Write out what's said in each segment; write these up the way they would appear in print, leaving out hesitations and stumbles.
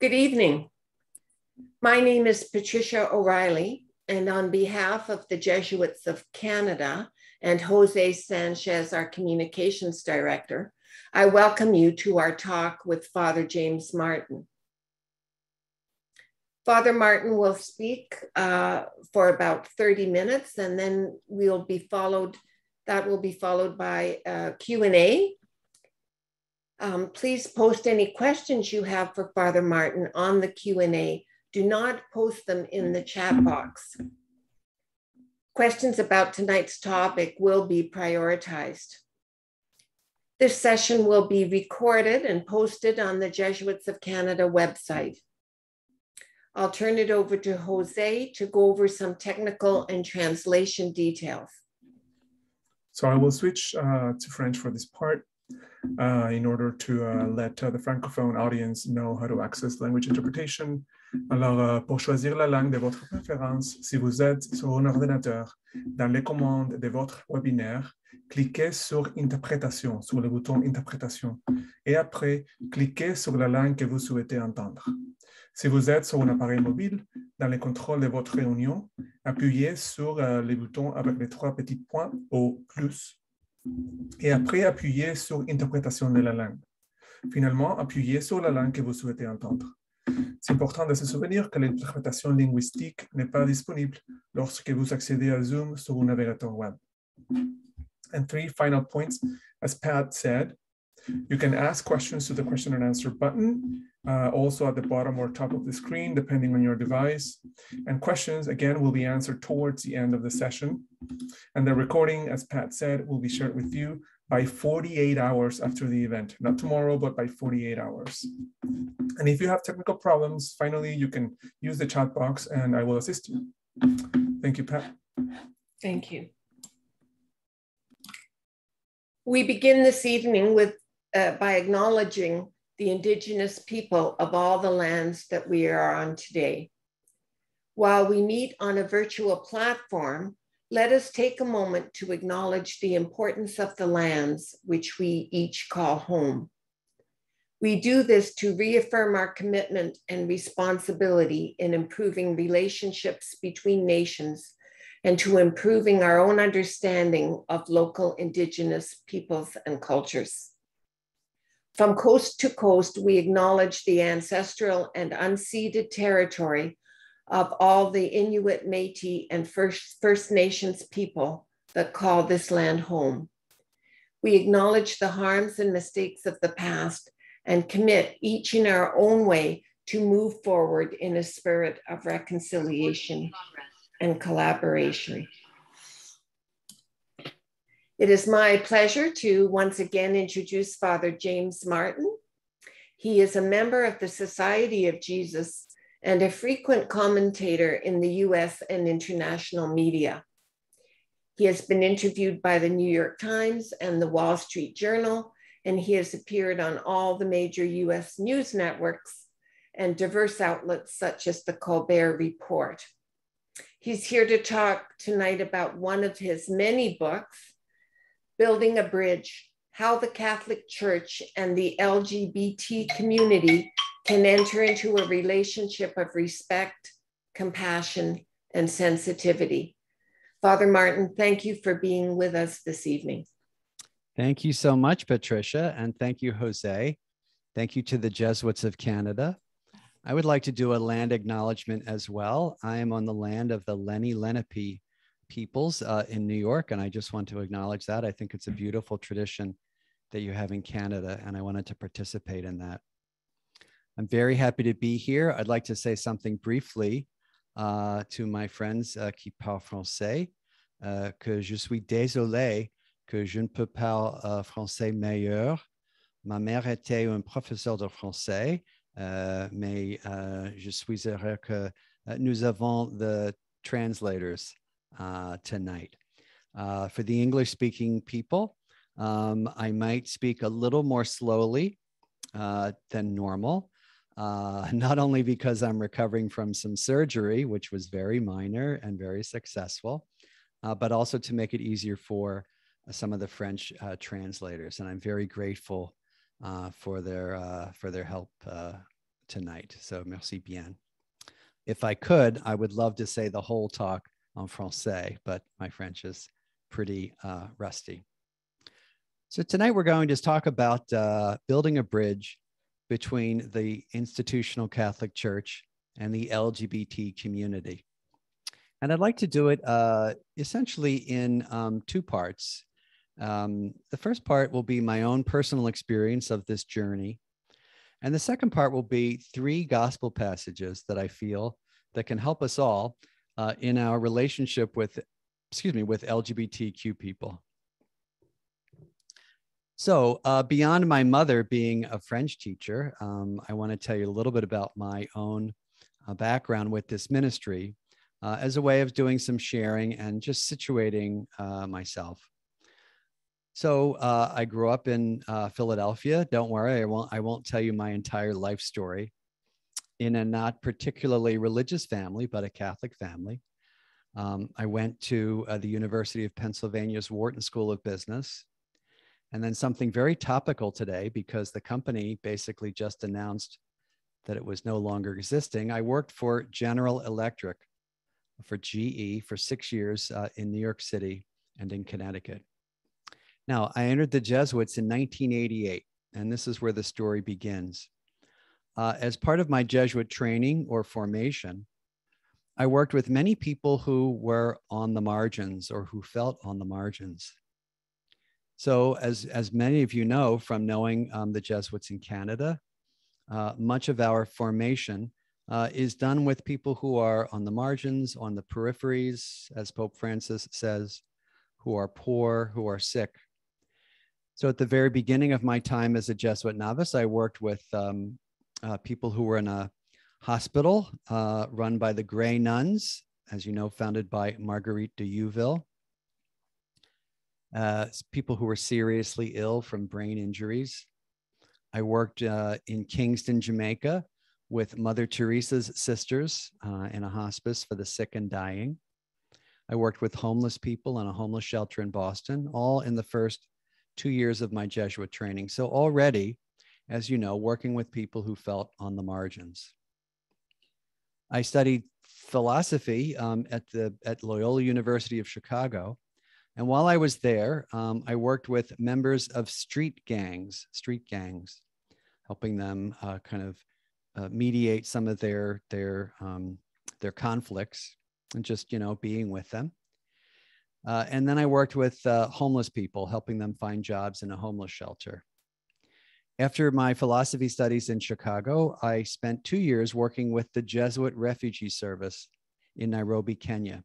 Good evening. My name is Patricia O'Reilly, and on behalf of the Jesuits of Canada and Jose Sanchez, our communications director, I welcome you to our talk with Father James Martin. Father Martin will speak for about 30 minutes, and then that will be followed by a Q&A. Please post any questions you have for Father Martin on the Q&A. Do not post them in the chat box. Questions about tonight's topic will be prioritized. This session will be recorded and posted on the Jesuits of Canada website. I'll turn it over to Jose to go over some technical and translation details. So I will switch to French for this part in order to let the Francophone audience know how to access language interpretation. Alors, pour choisir la langue de votre préférence, si vous êtes sur un ordinateur, dans les commandes de votre webinaire, cliquez sur Interprétation, sur le bouton Interprétation, et après, cliquez sur la langue que vous souhaitez entendre. Si vous êtes sur un appareil mobile, dans le contrôle de votre réunion, appuyez sur les boutons avec les trois petits points au plus, et après, appuyez sur Interprétation de la langue. Finalement, appuyez sur la langue que vous souhaitez entendre. C'est important de se souvenir que l'interprétation linguistique n'est pas disponible lorsque vous accédez à Zoom sur un navigateur web. And 3 final points, as Pat said, you can ask questions to the question and answer button, also at the bottom or top of the screen, depending on your device. And questions, again, will be answered towards the end of the session. And the recording, as Pat said, will be shared with you by 48 hours after the event. Not tomorrow, but by 48 hours. And if you have technical problems, finally, you can use the chat box and I will assist you. Thank you, Pat. Thank you. We begin this evening by acknowledging the Indigenous people of all the lands that we are on today. While we meet on a virtual platform, let us take a moment to acknowledge the importance of the lands which we each call home. We do this to reaffirm our commitment and responsibility in improving relationships between nations and to improving our own understanding of local Indigenous peoples and cultures. From coast to coast, we acknowledge the ancestral and unceded territory of all the Inuit, Métis, and First Nations people that call this land home. We acknowledge the harms and mistakes of the past and commit each in our own way to move forward in a spirit of reconciliation and collaboration. It is my pleasure to once again introduce Father James Martin. He is a member of the Society of Jesus and a frequent commentator in the US and international media. He has been interviewed by the New York Times and the Wall Street Journal, and he has appeared on all the major US news networks and diverse outlets such as the Colbert Report. He's here to talk tonight about one of his many books, Building a Bridge: How the Catholic Church and the LGBT community can enter into a relationship of respect, compassion, and sensitivity. Father Martin, thank you for being with us this evening. Thank you so much, Patricia, and thank you, Jose. Thank you to the Jesuits of Canada. I would like to do a land acknowledgement as well. I am on the land of the Lenni Lenape peoples in New York, and I just want to acknowledge that. I think it's a beautiful tradition that you have in Canada, and I wanted to participate in that. I'm very happy to be here. I'd like to say something briefly to my friends qui parlent français, que je suis désolé que je ne peux pas français meilleur. Ma mère était un professeur de français, mais je suis heureux que nous avons the translators tonight. For the English-speaking people, I might speak a little more slowly than normal, not only because I'm recovering from some surgery, which was very minor and very successful, but also to make it easier for some of the French translators. And I'm very grateful for their help tonight. So merci bien. If I could, I would love to say the whole talk en français, but my French is pretty rusty. So tonight we're going to talk about building a bridge between the institutional Catholic Church and the LGBT community. And I'd like to do it essentially in two parts. The first part will be my own personal experience of this journey. And the second part will be 3 gospel passages that I feel that can help us all in our relationship with LGBTQ people. So beyond my mother being a French teacher, I want to tell you a little bit about my own background with this ministry as a way of doing some sharing and just situating myself. So I grew up in Philadelphia. Don't worry, I won't tell you my entire life story. In a not particularly religious family, but a Catholic family. I went to the University of Pennsylvania's Wharton School of Business. And then something very topical today, because the company basically just announced that it was no longer existing. I worked for General Electric, for GE, for 6 years in New York City and in Connecticut. Now, I entered the Jesuits in 1988, and this is where the story begins. As part of my Jesuit training or formation, I worked with many people who were on the margins or who felt on the margins. So as many of you know from knowing the Jesuits in Canada, much of our formation is done with people who are on the margins, on the peripheries, as Pope Francis says, who are poor, who are sick. So at the very beginning of my time as a Jesuit novice, I worked with people who were in a hospital run by the Grey Nuns, as you know, founded by Marguerite de Youville. People who were seriously ill from brain injuries. I worked in Kingston, Jamaica with Mother Teresa's sisters in a hospice for the sick and dying. I worked with homeless people in a homeless shelter in Boston, all in the first 2 years of my Jesuit training. So already, as you know, working with people who felt on the margins. I studied philosophy at Loyola University of Chicago. And while I was there, I worked with members of street gangs, helping them mediate some of their conflicts and just, being with them. And then I worked with homeless people, helping them find jobs in a homeless shelter. After my philosophy studies in Chicago, I spent 2 years working with the Jesuit Refugee Service in Nairobi, Kenya,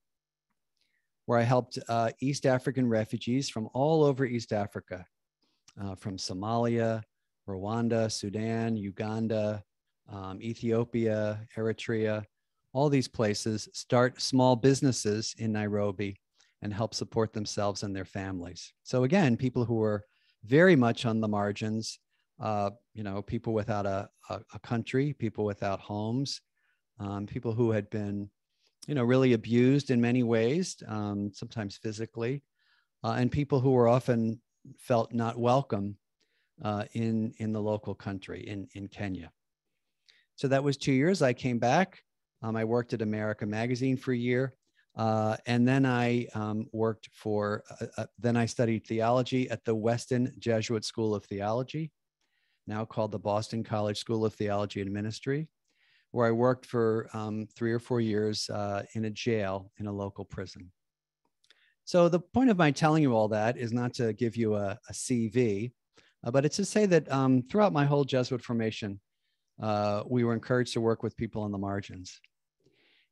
where I helped East African refugees from all over East Africa, from Somalia, Rwanda, Sudan, Uganda, Ethiopia, Eritrea, all these places, start small businesses in Nairobi and help support themselves and their families. So again, people who were very much on the margins, people without a country, people without homes, people who had been, really abused in many ways, sometimes physically, and people who were often felt not welcome in the local country, in Kenya. So that was 2 years. I came back. I worked at America Magazine for a year. And then I then I studied theology at the Weston Jesuit School of Theology, now called the Boston College School of Theology and Ministry, where I worked for 3 or 4 years in a jail in a local prison. So the point of my telling you all that is not to give you a CV, but it's to say that throughout my whole Jesuit formation, we were encouraged to work with people on the margins.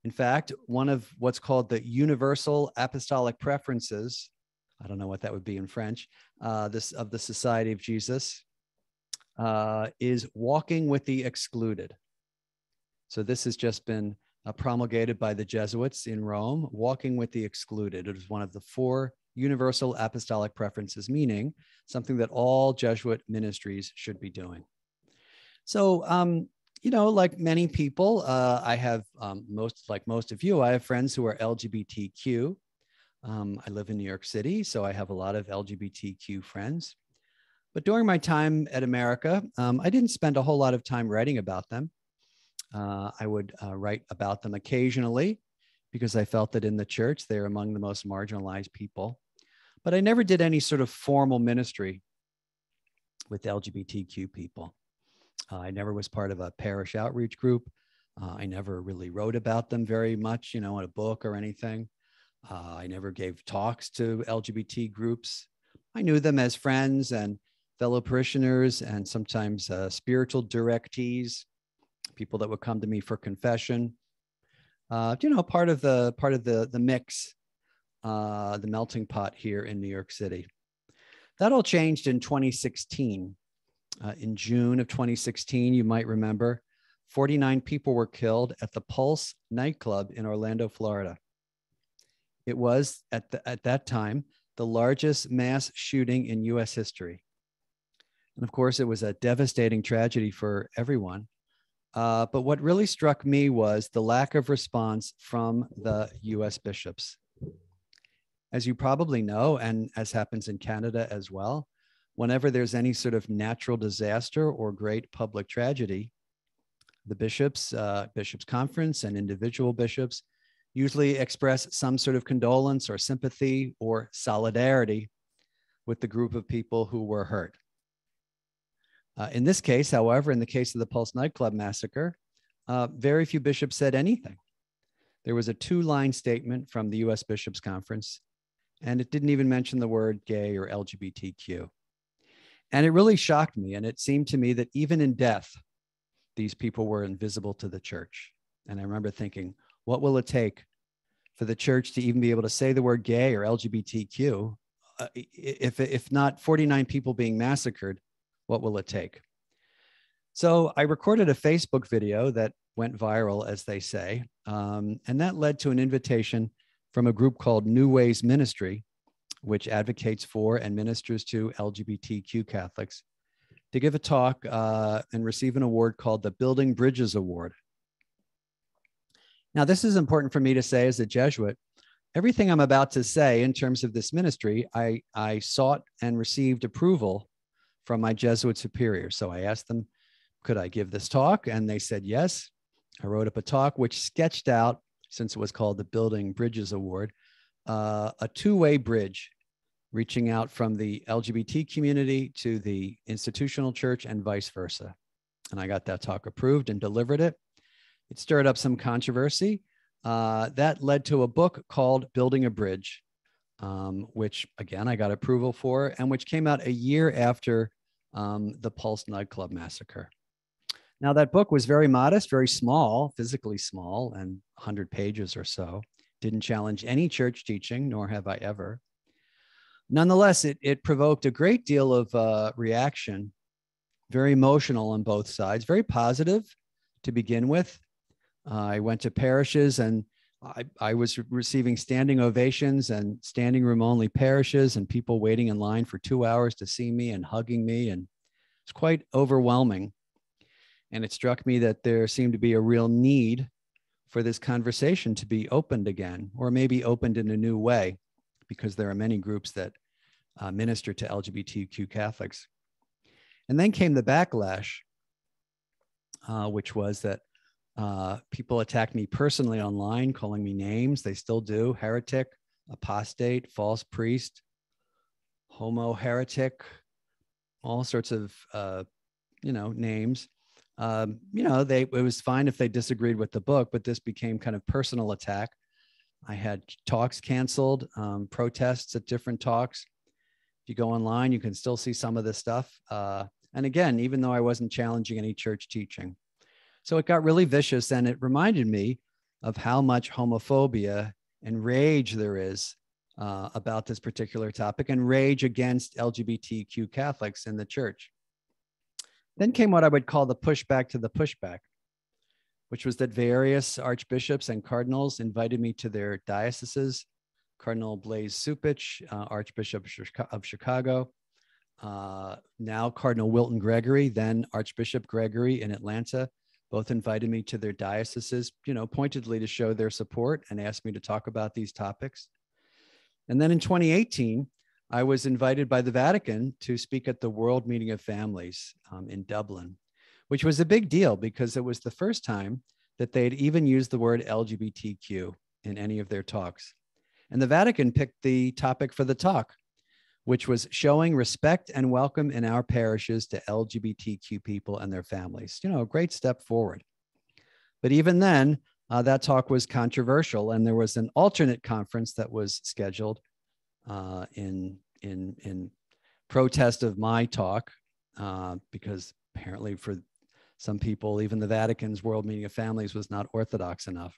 In fact, one of what's called the universal apostolic preferences, I don't know what that would be in French, of the Society of Jesus, is walking with the excluded. So this has just been promulgated by the Jesuits in Rome, walking with the excluded. It is one of the 4 universal apostolic preferences, meaning something that all Jesuit ministries should be doing. So, like many people, I have like most of you, I have friends who are LGBTQ. I live in New York City, so I have a lot of LGBTQ friends. But during my time at America, I didn't spend a whole lot of time writing about them. I would write about them occasionally because I felt that in the church, they're among the most marginalized people. But I never did any sort of formal ministry with LGBTQ people. I never was part of a parish outreach group. I never really wrote about them very much, in a book or anything. I never gave talks to LGBT groups. I knew them as friends and fellow parishioners, and sometimes spiritual directees, people that would come to me for confession. Part of the mix, the melting pot here in New York City. That all changed in 2016. In June of 2016, you might remember, 49 people were killed at the Pulse nightclub in Orlando, Florida. It was, at that time, the largest mass shooting in US history. And of course, it was a devastating tragedy for everyone. But what really struck me was the lack of response from the US bishops. As you probably know, and as happens in Canada as well, whenever there's any sort of natural disaster or great public tragedy, the bishops conference and individual bishops usually express some sort of condolence or sympathy or solidarity with the group of people who were hurt. In this case, however, in the case of the Pulse nightclub massacre, very few bishops said anything. There was a 2-line statement from the US Bishops' Conference, and it didn't even mention the word gay or LGBTQ. And it really shocked me, and it seemed to me that even in death, these people were invisible to the church. And I remember thinking, what will it take for the church to even be able to say the word gay or LGBTQ? If not 49 people being massacred, what will it take? So I recorded a Facebook video that went viral, as they say, and that led to an invitation from a group called New Ways Ministry, which advocates for and ministers to LGBTQ Catholics, to give a talk and receive an award called the Building Bridges Award. Now, this is important for me to say as a Jesuit. Everything I'm about to say in terms of this ministry, I sought and received approval from my Jesuit superiors. So I asked them, could I give this talk? And they said yes. I wrote up a talk which sketched out, since it was called the Building Bridges Award, a 2-way bridge reaching out from the LGBT community to the institutional church and vice versa. And I got that talk approved and delivered it. It stirred up some controversy. That led to a book called Building a Bridge, which again, I got approval for, and which came out a year after the Pulse nightclub massacre. Now, that book was very modest, very small, physically small, and 100 pages or so. Didn't challenge any church teaching, nor have I ever. Nonetheless, it provoked a great deal of reaction, very emotional on both sides, very positive to begin with. I went to parishes and I was receiving standing ovations and standing room only parishes and people waiting in line for 2 hours to see me and hugging me. And it's quite overwhelming. And it struck me that there seemed to be a real need for this conversation to be opened again, or maybe opened in a new way, because there are many groups that minister to LGBTQ Catholics. And then came the backlash, which was that people attacked me personally online, calling me names. They still do: heretic, apostate, false priest, homo heretic, all sorts of names. It was fine if they disagreed with the book, but this became kind of personal attack. I had talks canceled, protests at different talks. If you go online, you can still see some of this stuff. And again, even though I wasn't challenging any church teaching. So it got really vicious, and it reminded me of how much homophobia and rage there is about this particular topic, and rage against LGBTQ Catholics in the church. Then came what I would call the pushback to the pushback, which was that various archbishops and cardinals invited me to their dioceses. Cardinal Blaise Cupich, Archbishop of Chicago, now Cardinal Wilton Gregory, then Archbishop Gregory in Atlanta, both invited me to their dioceses, pointedly to show their support and asked me to talk about these topics. And then in 2018, I was invited by the Vatican to speak at the World Meeting of Families in Dublin, which was a big deal because it was the first time that they'd even used the word LGBTQ in any of their talks. And the Vatican picked the topic for the talk, which was showing respect and welcome in our parishes to LGBTQ people and their families. You know, a great step forward. But even then, that talk was controversial, and there was an alternate conference that was scheduled in protest of my talk, because apparently for some people, even the Vatican's World Meeting of Families was not orthodox enough.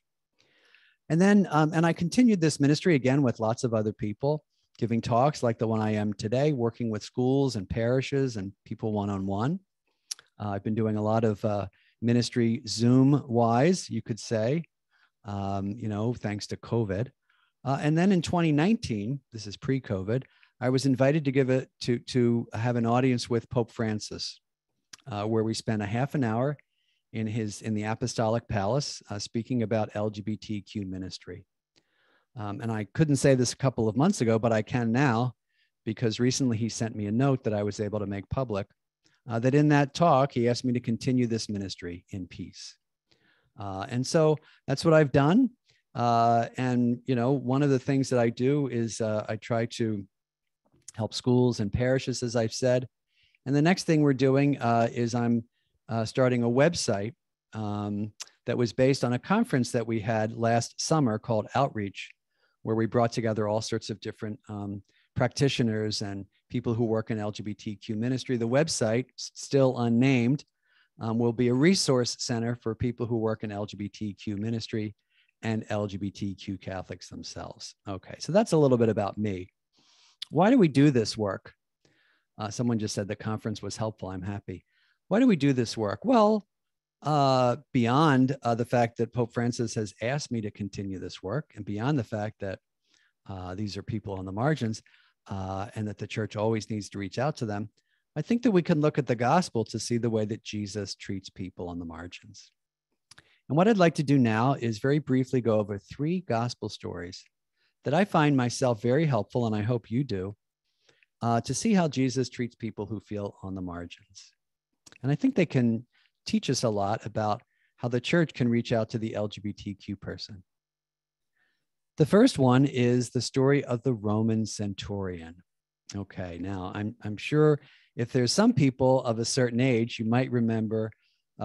And then, and I continued this ministry again with lots of other people, giving talks like the one I am today, working with schools and parishes and people one-on-one. I've been doing a lot of ministry Zoom-wise, you could say, you know, thanks to COVID. And then in 2019, this is pre-COVID, I was invited to give it to have an audience with Pope Francis, where we spent a half an hour in the Apostolic Palace speaking about LGBTQ ministry. And I couldn't say this a couple of months ago, but I can now, because recently he sent me a note that I was able to make public, that in that talk, he asked me to continue this ministry in peace. And so that's what I've done. And, you know, one of the things that I do is I try to help schools and parishes, as I've said. And the next thing we're doing is I'm starting a website that was based on a conference that we had last summer called Outreach, where we brought together all sorts of different practitioners and people who work in LGBTQ ministry. The website, still unnamed, will be a resource center for people who work in LGBTQ ministry and LGBTQ Catholics themselves. Okay, so that's a little bit about me. Why do we do this work? Someone just said the conference was helpful. I'm happy. Why do we do this work? Well, beyond the fact that Pope Francis has asked me to continue this work, and beyond the fact that these are people on the margins and that the church always needs to reach out to them, I think that we can look at the gospel to see the way that Jesus treats people on the margins. And what I'd like to do now is very briefly go over 3 gospel stories that I find myself very helpful, and I hope you do, to see how Jesus treats people who feel on the margins. And I think they can teach us a lot about how the church can reach out to the LGBTQ person. The first one is the story of the Roman centurion. Okay, now I'm sure if there's some people of a certain age, you might remember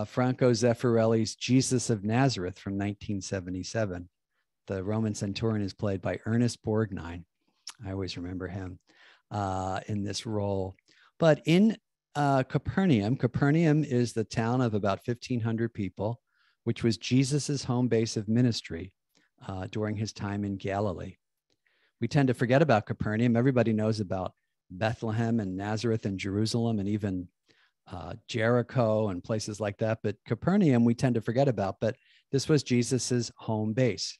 Franco Zeffirelli's Jesus of Nazareth from 1977. The Roman centurion is played by Ernest Borgnine. I always remember him in this role. But in Capernaum is the town of about 1,500 people, which was Jesus's home base of ministry during his time in Galilee. We tend to forget about Capernaum. Everybody knows about Bethlehem and Nazareth and Jerusalem and even Jericho and places like that. But Capernaum, we tend to forget about, but this was Jesus's home base.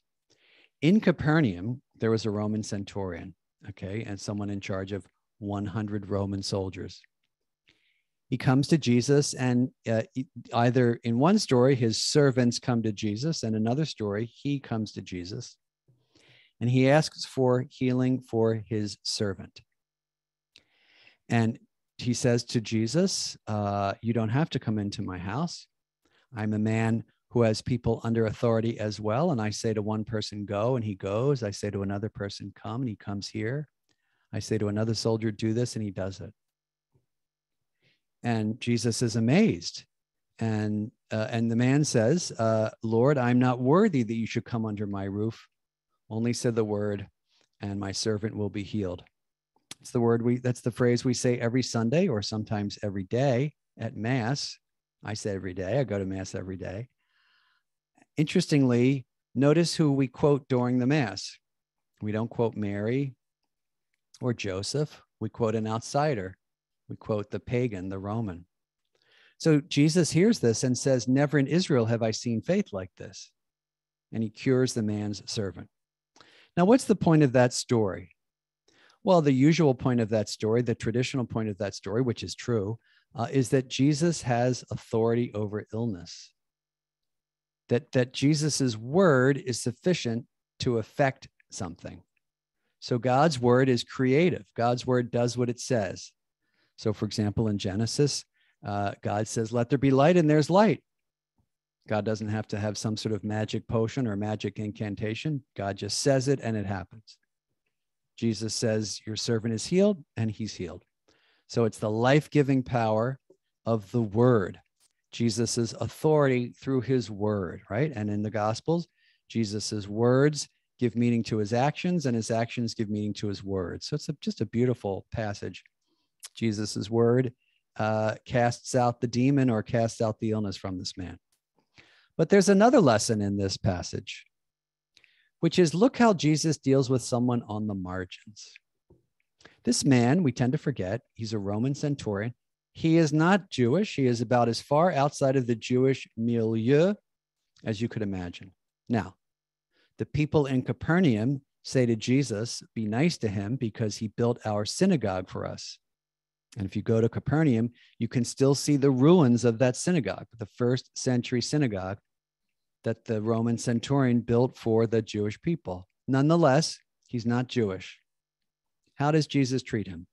In Capernaum, there was a Roman centurion, okay, and someone in charge of 100 Roman soldiers. He comes to Jesus, and either in one story, his servants come to Jesus, and another story, he comes to Jesus, and he asks for healing for his servant. And he says to Jesus, you don't have to come into my house. I'm a man who has people under authority as well. And I say to one person, go, and he goes. I say to another person, come, and he comes here. I say to another soldier, do this, and he does it. And Jesus is amazed. And the man says, Lord, I'm not worthy that you should come under my roof. Only say the word, and my servant will be healed. It's the word that's the phrase we say every Sunday, or sometimes every day at Mass. I say every day. I go to Mass every day. Interestingly, notice who we quote during the Mass. We don't quote Mary or Joseph. We quote an outsider. We quote the pagan, the Roman. So Jesus hears this and says, never in Israel have I seen faith like this. And he cures the man's servant. Now, what's the point of that story? Well, the usual point of that story, the traditional point of that story, which is true, is that Jesus has authority over illness. That Jesus's word is sufficient to affect something. So God's word is creative. God's word does what it says. So, for example, in Genesis, God says, let there be light, and there's light. God doesn't have to have some sort of magic potion or magic incantation. God just says it and it happens. Jesus says, your servant is healed, and he's healed. So it's the life-giving power of the word, Jesus's authority through his word, right? And in the Gospels, Jesus's words give meaning to his actions, and his actions give meaning to his words. So it's just a beautiful passage. Jesus's word casts out the demon or casts out the illness from this man. But there's another lesson in this passage, which is look how Jesus deals with someone on the margins. This man, we tend to forget, he's a Roman centurion. He is not Jewish. He is about as far outside of the Jewish milieu as you could imagine. Now, the people in Capernaum say to Jesus, be nice to him because he built our synagogue for us. And if you go to Capernaum, you can still see the ruins of that synagogue, the first century synagogue that the Roman centurion built for the Jewish people. Nonetheless, he's not Jewish. How does Jesus treat him?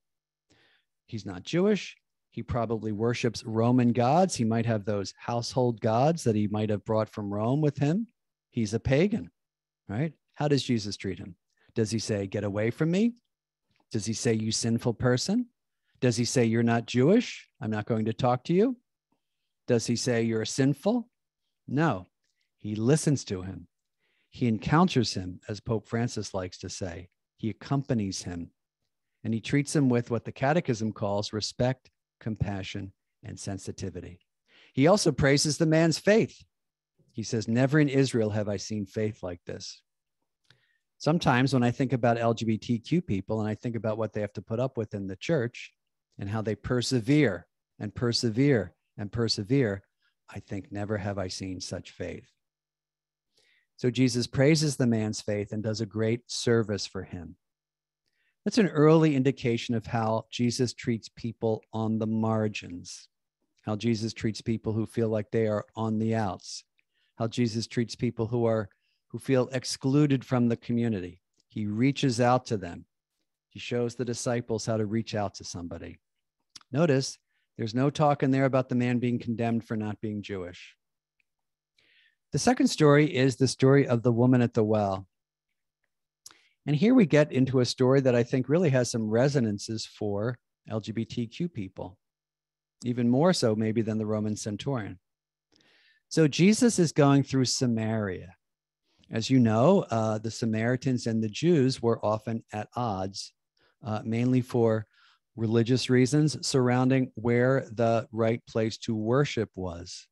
He's not Jewish. He probably worships Roman gods. He might have those household gods that he might have brought from Rome with him. He's a pagan, right? How does Jesus treat him? Does he say, get away from me? Does he say, you sinful person? Does he say, you're not Jewish? I'm not going to talk to you? Does he say, you're sinful? No, he listens to him. He encounters him, as Pope Francis likes to say. He accompanies him, and he treats him with what the Catechism calls respect, compassion, and sensitivity. He also praises the man's faith. He says, never in Israel have I seen faith like this. Sometimes when I think about LGBTQ people and I think about what they have to put up with in the church and how they persevere and persevere and persevere, I think, never have I seen such faith. So Jesus praises the man's faith and does a great service for him. That's an early indication of how Jesus treats people on the margins, how Jesus treats people who feel like they are on the outs, how Jesus treats people who feel excluded from the community. He reaches out to them. He shows the disciples how to reach out to somebody. Notice there's no talk in there about the man being condemned for not being Jewish. The second story is the story of the woman at the well. And here we get into a story that I think really has some resonances for LGBTQ people, even more so maybe than the Roman centurion. So Jesus is going through Samaria. As you know, the Samaritans and the Jews were often at odds, mainly for religious reasons surrounding where the right place to worship was.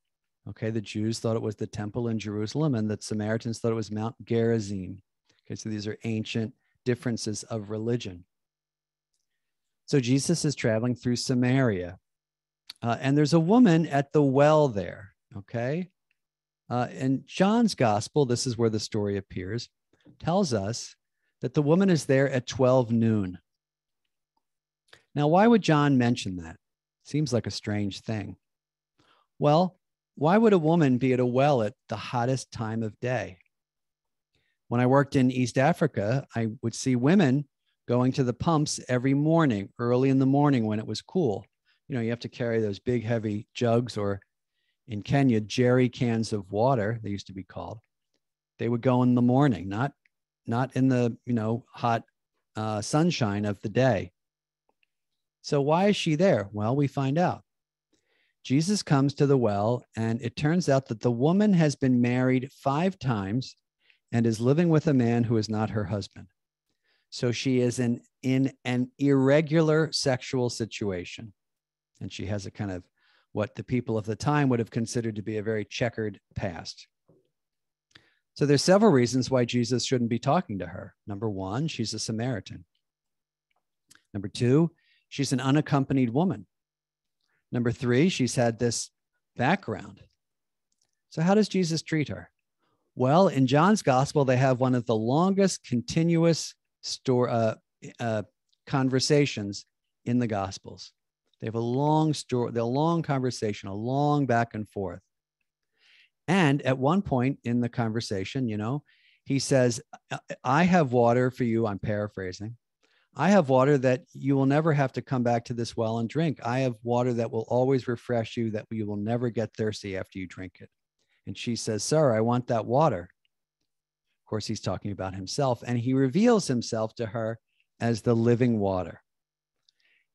Okay, the Jews thought it was the temple in Jerusalem, and the Samaritans thought it was Mount Gerizim. Okay, so these are ancient differences of religion. So Jesus is traveling through Samaria, and there's a woman at the well there, okay? In John's gospel, this is where the story appears, tells us that the woman is there at 12 noon. Now, why would John mention that? Seems like a strange thing. Well, why would a woman be at a well at the hottest time of day? When I worked in East Africa, I would see women going to the pumps every morning, early in the morning when it was cool. You know, you have to carry those big, heavy jugs, or in Kenya, jerry cans of water, they used to be called. They would go in the morning, not in the, hot sunshine of the day. So why is she there? Well, we find out. Jesus comes to the well, and it turns out that the woman has been married 5 times and is living with a man who is not her husband. So she is in an irregular sexual situation. And she has a kind of what the people of the time would have considered to be a very checkered past. So there's several reasons why Jesus shouldn't be talking to her. Number 1, she's a Samaritan. Number 2, she's an unaccompanied woman. Number 3, she's had this background. So how does Jesus treat her? Well, in John's gospel, they have one of the longest continuous conversations in the gospels. They have a long story, a long conversation, a long back and forth. And at one point in the conversation, he says, I have water for you. I'm paraphrasing. I have water that you will never have to come back to this well and drink. I have water that will always refresh you, that you will never get thirsty after you drink it. And she says, sir, I want that water. Of course, he's talking about himself, and he reveals himself to her as the living water.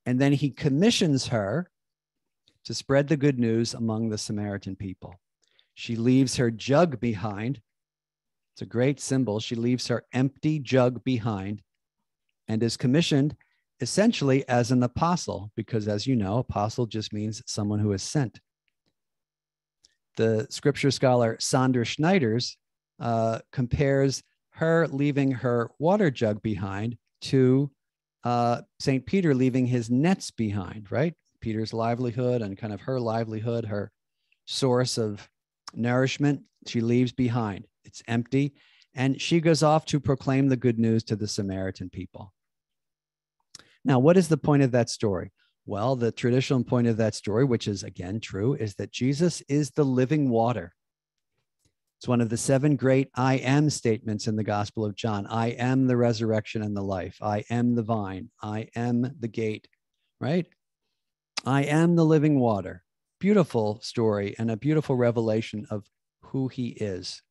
And then he commissions her to spread the good news among the Samaritan people. She leaves her jug behind. It's a great symbol. She leaves her empty jug behind and is commissioned essentially as an apostle, because as you know, apostle just means someone who is sent. The scripture scholar Sander Schneiders compares her leaving her water jug behind to St. Peter leaving his nets behind, right? Peter's livelihood and kind of her livelihood, her source of nourishment, she leaves behind. It's empty. And she goes off to proclaim the good news to the Samaritan people. Now, what is the point of that story? Well, the traditional point of that story, which is again true, is that Jesus is the living water. It's one of the 7 great I am statements in the Gospel of John. I am the resurrection and the life. I am the vine. I am the gate, right? I am the living water. Beautiful story and a beautiful revelation of who he is.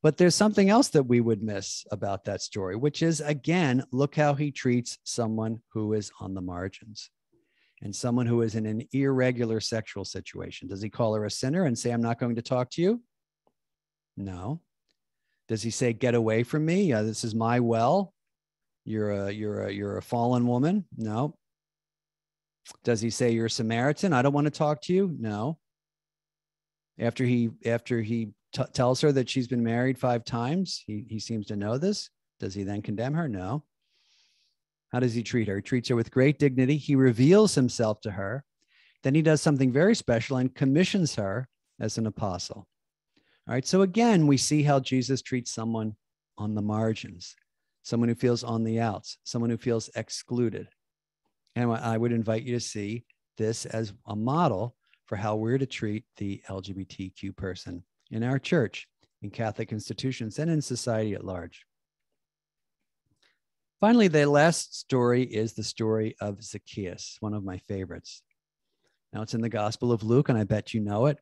But there's something else that we would miss about that story, which is, again, look how he treats someone who is on the margins and someone who is in an irregular sexual situation. Does he call her a sinner and say, I'm not going to talk to you? No. Does he say, get away from me? This is my well. You're a fallen woman? No. Does he say you're a Samaritan? I don't want to talk to you? No. After he tells her that she's been married 5 times, he seems to know this. Does he then condemn her? No. How does he treat her? He treats her with great dignity. He reveals himself to her. Then he does something very special and commissions her as an apostle. All right. So again, we see how Jesus treats someone on the margins, someone who feels on the outs, someone who feels excluded. And I would invite you to see this as a model for how we're to treat the LGBTQ person in our church, in Catholic institutions, and in society at large. Finally, the last story is the story of Zacchaeus, one of my favorites. Now, it's in the Gospel of Luke, and I bet you know it.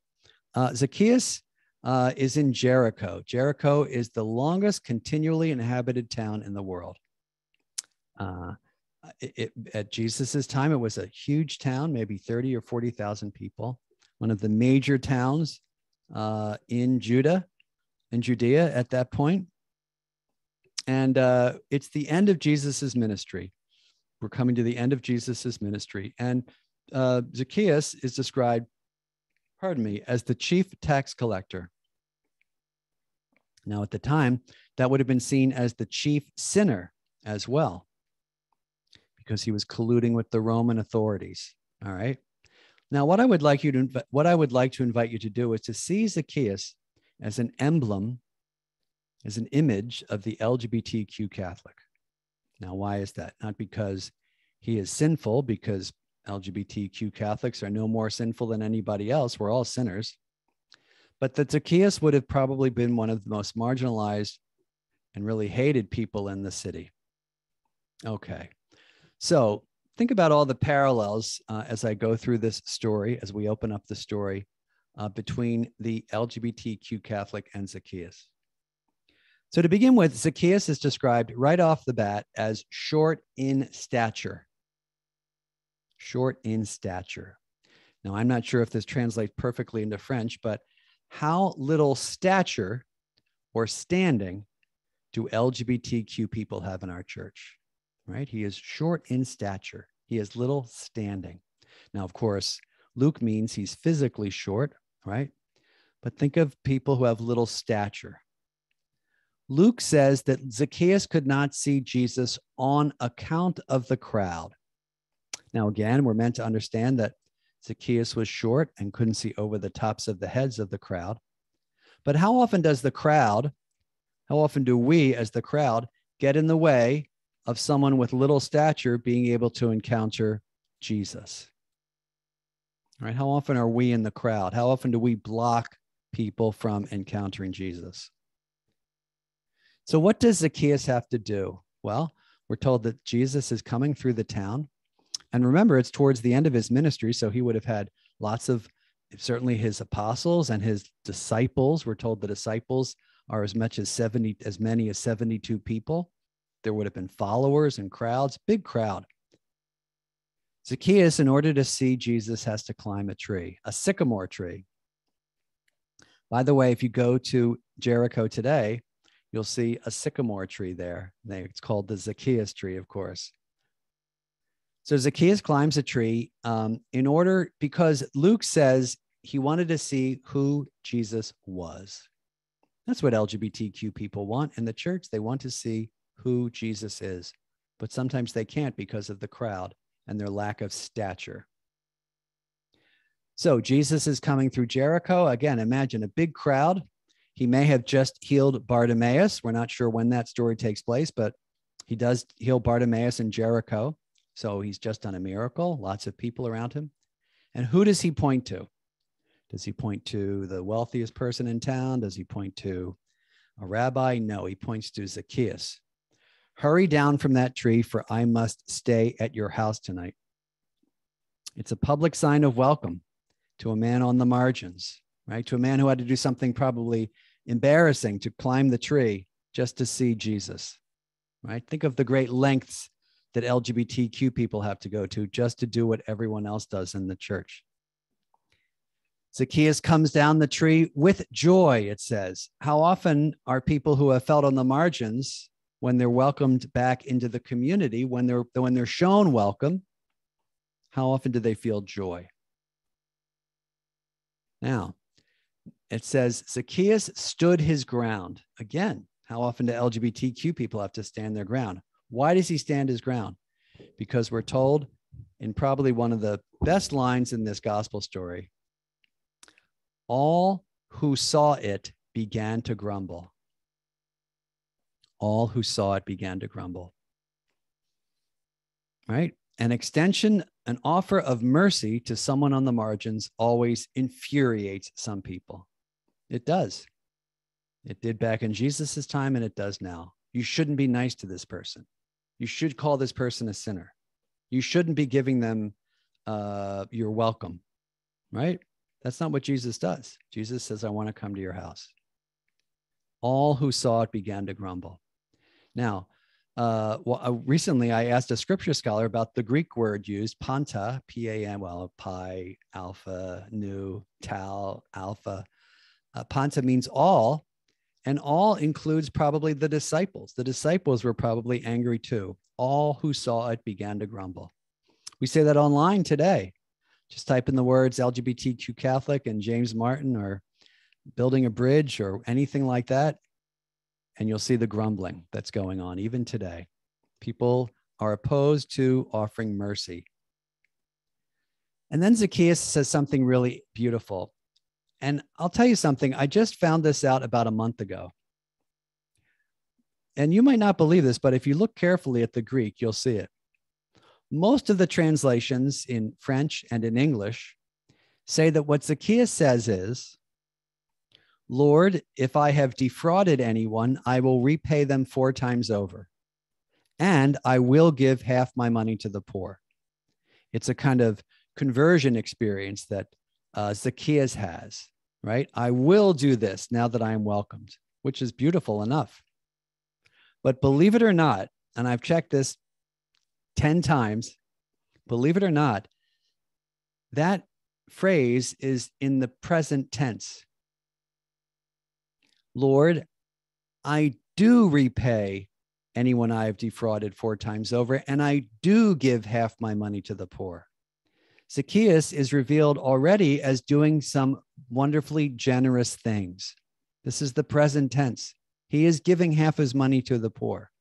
Zacchaeus is in Jericho. Jericho is the longest continually inhabited town in the world. At Jesus's time, it was a huge town, maybe 30 or 40,000 people, one of the major towns in Judea at that point. And it's the end of Jesus's ministry. We're coming to the end of Jesus's ministry. And Zacchaeus is described, as the chief tax collector. Now, at the time, that would have been seen as the chief sinner as well, because he was colluding with the Roman authorities. All right. Now, what I would like to invite you to do is to see Zacchaeus as an emblem, as an image of the LGBTQ Catholic. Now, why is that? Not because he is sinful, because LGBTQ Catholics are no more sinful than anybody else. We're all sinners. But that Zacchaeus would have probably been one of the most marginalized and really hated people in the city. Okay. So think about all the parallels as I go through this story, as we open up the story between the LGBTQ Catholic and Zacchaeus. So to begin with, Zacchaeus is described right off the bat as short in stature. Short in stature. Now, I'm not sure if this translates perfectly into French, but how little stature or standing do LGBTQ people have in our church? Right? He is short in stature. He has little standing. Now, of course, Luke means he's physically short, right? But think of people who have little stature. Luke says that Zacchaeus could not see Jesus on account of the crowd. Now, again, we're meant to understand that Zacchaeus was short and couldn't see over the tops of the heads of the crowd. But how often do we as the crowd get in the way of someone with little stature being able to encounter Jesus? Right? How often are we in the crowd? How often do we block people from encountering Jesus? So what does Zacchaeus have to do? Well, We're told that Jesus is coming through the town. And remember, it's towards the end of his ministry, so he would have had lots of, certainly his apostles and his disciples. We're told the disciples are as many as 72 people. There would have been followers and crowds, big crowd. Zacchaeus, in order to see Jesus, has to climb a tree, a sycamore tree. By the way, if you go to Jericho today, you'll see a sycamore tree there. It's called the Zacchaeus tree, of course. So Zacchaeus climbs a tree because Luke says he wanted to see who Jesus was. That's what LGBTQ people want in the church. They want to see who Jesus is, but sometimes they can't because of the crowd and their lack of stature. So Jesus is coming through Jericho. Again, imagine a big crowd. He may have just healed Bartimaeus. We're not sure when that story takes place, but he does heal Bartimaeus in Jericho. So he's just done a miracle, lots of people around him. And who does he point to? Does he point to the wealthiest person in town? Does he point to a rabbi? No, he points to Zacchaeus. Hurry down from that tree, for I must stay at your house tonight. It's a public sign of welcome to a man on the margins, right? To a man who had to do something probably embarrassing to climb the tree just to see Jesus, right? Think of the great lengths that LGBTQ people have to go to just to do what everyone else does in the church. Zacchaeus comes down the tree with joy, it says. How often are people who have felt on the margins, when they're welcomed back into the community, when they're shown welcome, how often do they feel joy? Now, it says Zacchaeus stood his ground. Again, how often do LGBTQ people have to stand their ground? Why does he stand his ground? Because we're told in probably one of the best lines in this gospel story, all who saw it began to grumble. All who saw it began to grumble. Right? An extension, an offer of mercy to someone on the margins always infuriates some people. It does. It did back in Jesus's time, and it does now. You shouldn't be nice to this person. You should call this person a sinner. You shouldn't be giving them your welcome, right? That's not what Jesus does. Jesus says, I want to come to your house. All who saw it began to grumble. Now, recently I asked a scripture scholar about the Greek word used, panta, P-A-N, pi, alpha, nu, tau, alpha. Panta means all, and all includes probably the disciples. The disciples were probably angry too. All who saw it began to grumble. We say that online today. Just type in the words LGBTQ Catholic and James Martin or building a bridge or anything like that, and you'll see the grumbling that's going on even today. People are opposed to offering mercy. And then Zacchaeus says something really beautiful. And I'll tell you something, I just found this out about a month ago. And you might not believe this, but if you look carefully at the Greek, you'll see it. Most of the translations in French and in English say that what Zacchaeus says is, Lord, if I have defrauded anyone, I will repay them 4 times over, and I will give half my money to the poor. It's a kind of conversion experience that Zacchaeus has, right? I will do this now that I am welcomed, which is beautiful enough. But believe it or not, and I've checked this 10 times, believe it or not, that phrase is in the present tense. Lord, I do repay anyone I have defrauded 4 times over, and I do give half my money to the poor. Zacchaeus is revealed already as doing some wonderfully generous things. This is the present tense. He is giving half his money to the poor.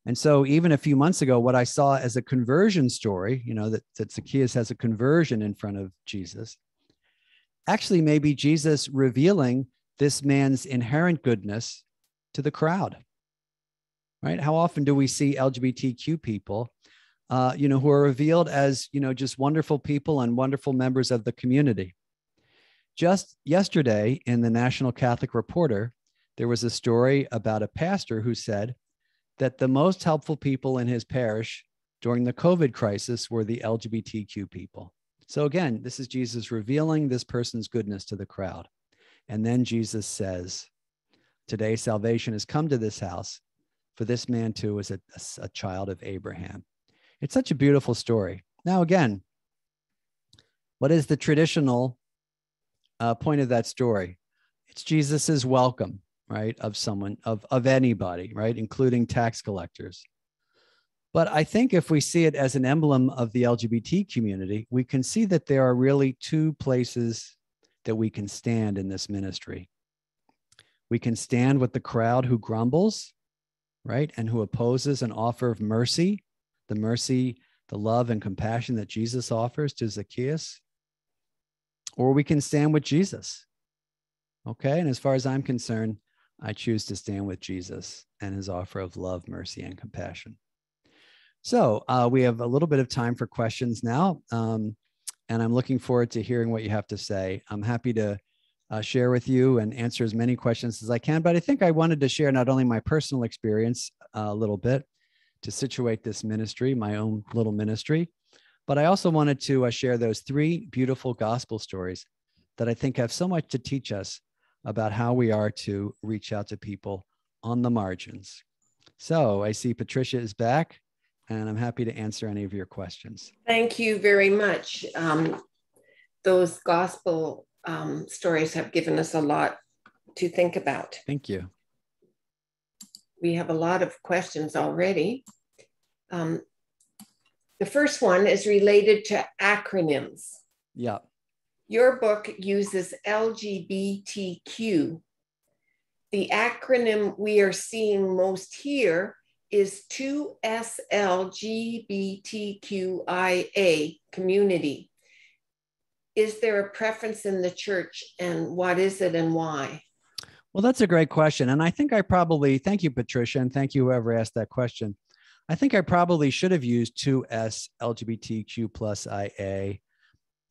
And so even a few months ago, what I saw as a conversion story, that Zacchaeus has a conversion in front of Jesus, actually may be Jesus revealing this man's inherent goodness to the crowd, right? How often do we see LGBTQ people, who are revealed as, just wonderful people and wonderful members of the community? Just yesterday in the National Catholic Reporter, there was a story about a pastor who said that the most helpful people in his parish during the COVID crisis were the LGBTQ people. So again, this is Jesus revealing this person's goodness to the crowd. And then Jesus says, today salvation has come to this house, for this man too is a child of Abraham. It's such a beautiful story. Now, again, what is the traditional point of that story? It's Jesus's welcome, right, of someone, of anybody, right, including tax collectors. But I think if we see it as an emblem of the LGBT community, we can see that there are really two places that we can stand in this ministry. We can stand with the crowd who grumbles, right, and who opposes an offer of mercy, the love and compassion that Jesus offers to Zacchaeus. Or we can stand with Jesus. Okay, and as far as I'm concerned, I choose to stand with Jesus and his offer of love, mercy, and compassion. So we have a little bit of time for questions now, and I'm looking forward to hearing what you have to say. I'm happy to share with you and answer as many questions as I can, but I think I wanted to share not only my personal experience a little bit to situate this ministry, my own little ministry, but I also wanted to share those three beautiful gospel stories that I think have so much to teach us about how we are to reach out to people on the margins. So I see Patricia is back, and I'm happy to answer any of your questions. Thank you very much. Those gospel stories have given us a lot to think about. Thank you. We have a lot of questions already. The first one is related to acronyms. Yeah. Your book uses LGBTQ. The acronym we are seeing most here is 2SLGBTQIA, community. Is there a preference in the church, and what is it and why? Well, that's a great question. And I think I probably, thank you, Patricia, and thank you whoever asked that question. I think I probably should have used 2S LGBTQ plus IA.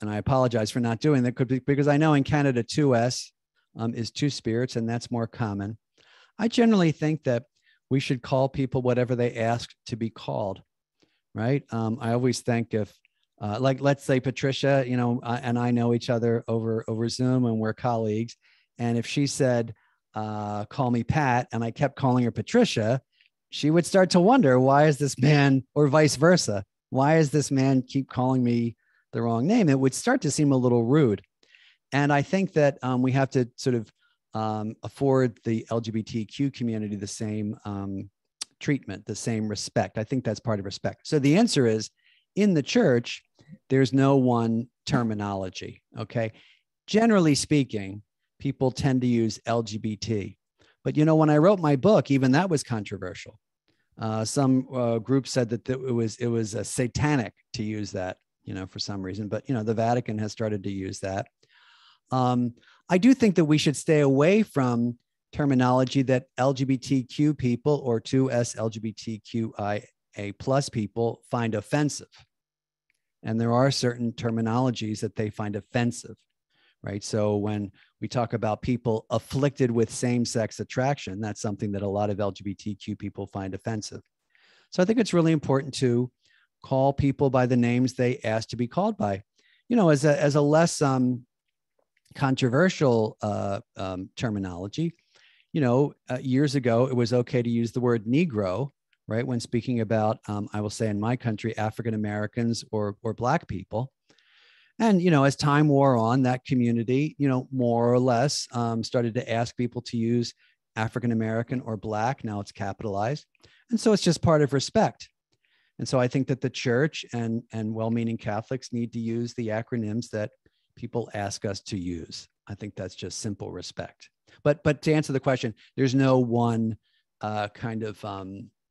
And I apologize for not doing that because I know in Canada, 2S is two spirits, and that's more common. I generally think that we should call people whatever they ask to be called, right? I always think if, like, let's say Patricia, you know, and I know each other over Zoom and we're colleagues. And if she said, call me Pat, and I kept calling her Patricia, she would start to wonder, why is this man, or vice versa, why is this man keep calling me the wrong name? It would start to seem a little rude. And I think that we have to sort of afford the LGBTQ community the same treatment, the same respect. I think that's part of respect. So the answer is, in the church, there's no one terminology, okay? Generally speaking, people tend to use LGBT. But, you know, when I wrote my book, even that was controversial. Some groups said that it was satanic to use that, you know, for some reason. But, you know, the Vatican has started to use that. I do think that we should stay away from terminology that LGBTQ people or 2S LGBTQIA plus people find offensive. And there are certain terminologies that they find offensive, right? So when we talk about people afflicted with same-sex attraction, that's something that a lot of LGBTQ people find offensive. So I think it's really important to call people by the names they ask to be called by. You know, as a less controversial terminology, you know, years ago, it was okay to use the word Negro, right? When speaking about, I will say in my country, African-Americans or Black people. And, you know, as time wore on, that community, you know, more or less started to ask people to use African-American or Black. Now it's capitalized. And so it's just part of respect. And so I think that the church and well-meaning Catholics need to use the acronyms that people ask us to use. I think that's just simple respect. But to answer the question, there's no one kind of,